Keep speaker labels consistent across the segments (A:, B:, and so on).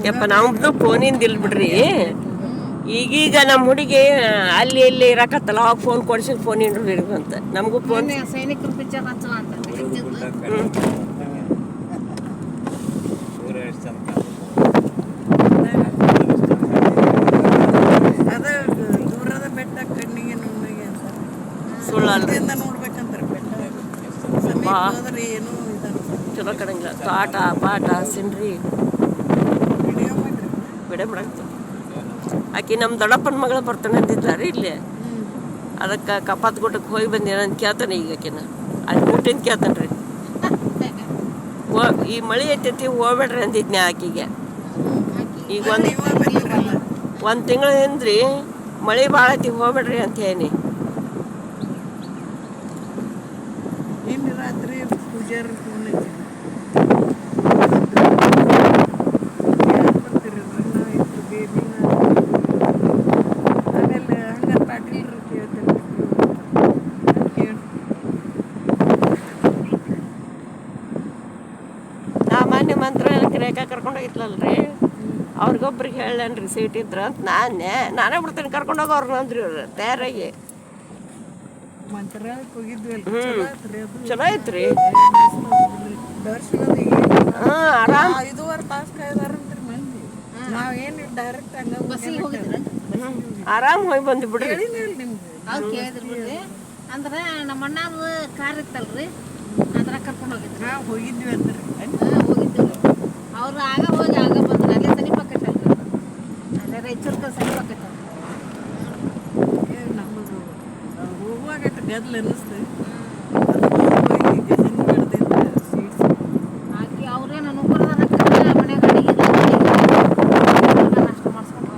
A: ಯಪ್ಪ ನಮ್ದು ಫೋನಿಂದ ಇಲ್ ಬಿಡ್ರಿ. ಈಗೀಗ ನಮ್ಮ ಹುಡುಗಿ ಅಲ್ಲಿ ಇಲ್ಲಿ ಇರಕತ್ತಲ್ಲ ಅವಾಗ ಫೋನ್ ಕೊಡ್ಸಿ ಫೋನ್ ಇಡ್ರಿ ಅಂತ ನಮಗೂ ಫೋನ್
B: ಸೈನಿಕರ ಪಿಕ್ಚರ್ ಹಚ್ಚುವ ಅಂತ
C: ದೂರದ ಬೆಟ್ಟ ಕಣ್ಣಿಗೆ ನುಣ್ಣಗೆ ಅಂತ
A: ಸುಳ್ಳಲ್ರಿ
C: ನೋಡ್ಬೇಕಂತಾರೆ ಬೆಟ್ಟ ಸಮೀಪ ಹೋದ್ರೆ ಏನು
A: ಚಲೋ ಕಣಂಗಿಲ್ಲ. ತೋಟ ಪಾಟ ಸಿನ್ರಿ ಬಿಡೆ ಮಾಡಾಕ್ತ. ಆಕಿ ನಮ್ಮ ದೊಡ್ಡಪ್ಪನ ಮಗಳು ಬರ್ತಾನೆ ಅಂತಿದ್ದಾರೆ ಇಲ್ಲಿ. ಅದಕ್ಕೆ ಕಪಾತ್ ಗುಡ್ಡಕ್ಕೆ ಹೋಗಿ ಬಂದೇನಂತ ಕೇಳ್ತಾನೆ ಈಗ ಆಕಿನ ಅಲ್ಲಿ ಊಟಿಂದ ಕೇಳ್ತಾನೆ ರೀ. ಈ ಮಳೆ ಐತೈತಿ ಹೋಗ್ಬೇಡ್ರಿ ಅಂದಿದ್ನೆ ಆಕಿಗೆ. ಈಗ ಒಂದು ತಿಂಗಳು ಹಿಂದ್ರಿ ಮಳೆ ಭಾಳ ಐತಿ ಹೋಗ್ಬೇಡ್ರಿ ಅಂತ ಹೇಳಿ
C: ಇನ್ನು ರಾತ್ರಿ ಪೂಜಾರಿ ಫೋನ್ ಆಮೇಲೆ ಹಂಗ ಪಾಟೀಲ್
A: ಸಾಮಾನ್ಯ ಮಂತ್ರಾಲಯಕ್ಕೆ ರೇಖಾ ಕರ್ಕೊಂಡು ಹೋಗಿತ್ಲಲ್ರಿ. ಅವ್ರಿಗೊಬ್ರಿಗೆ ಹೇಳೇನ್ರಿ ಸೀಟ್ ಇದ್ರ ಅಂತ ನಾನೇ ಬಿಡ್ತೀನಿ ಕರ್ಕೊಂಡು ಹೋಗೋರು ಅಂದ್ರಿ ಅವ್ರು ತಯಾರಾಗಿ.
C: ಮಂತ್ರಾಲಯಕ್ಕೆ ಹೋಗಿದ್ವಿ
A: ಚಲೋ ಐತ್ರಿ.
C: ದರ್ಶನದ
A: ಹಾಂ ಆರಾಮ್
C: 5.5 ತಾಸು ಕಾಯ್ದಾರಂತ್ರಿ ಮಂದಿ. ನಾವೇನು ಡೈರೆಕ್ಟ್ ಹಂಗ
B: ಬಸ್ಸಿಗೆ ಹೋಗಿದ್ರ
A: ಆರಾಮ್ ಹೋಗಿ ಬಂದು ಬಿಡ್ರಿ.
C: ನಿಮ್ಗೆ
B: ಅವ್ರು ಕೇಳಿದ್ರು ಬಿಡ್ರಿ. ಅಂದ್ರೆ ನಮ್ಮ ಅಣ್ಣದು ಕಾರ್ ಇತ್ತಲ್ರಿ ಅದ್ರ ಕರ್ಕೊಂಡು ಹೋಗಿದ್ರು.
C: ಹೋಗಿದ್ವಿ ಅಂದ್ರಿ
B: ಹೋಗಿದ್ವಿ. ಅವ್ರು ಆಗ ಹೋಗಿ ಆಗ ಬಂದ್ರು. ಅಲ್ಲೇ ಸನಿಪಕ್ಕೈತಲ್ರಿ, ಅಲ್ಲೇ ರಾಯಚೂರ್ಗೆ ಸನಿಪಕ್ಕೈತಲ್ರಿ.
C: ನಮ್ಮದು ಹೋಗುವಾಗ ಗದ್ಲು ಅನ್ನಿಸ್ತು.
B: ಹಾಕಿ ಅವ್ರೇನು ಅನುಕೂಲದ ಮನೆಗೆ ಅಡಿಗೆ ನಾಷ್ಟ ಮಾಡ್ಸ್ಕೊಂಡು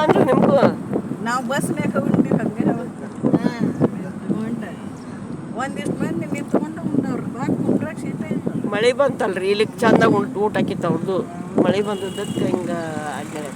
A: ಅಂದ್ರೆ ನಿಮಗೂ
C: ನಾವು ಬಸ್ನ್ಯಾಗ ಉಂಡಿವಿ ಹಂಗೆ ಒಂದಿಷ್ಟು ಮಂದಿ ನಿಂತ್ಕೊಂಡು ಉಂಡವ್ರು ಕುಂದ್ರಾಗ ಸೀಟ
A: ಮಳೆ ಬಂತಲ್ರಿ ಇಲ್ಲಿಗೆ ಚಂದಾಗ ಊಟ ಹಾಕಿತ್ತು ಅವ್ರದ್ದು. ಮಳೆ ಬಂದದ್ದಕ್ಕೆ ಹಿಂಗೆ ಆಗ್ಯಾರ.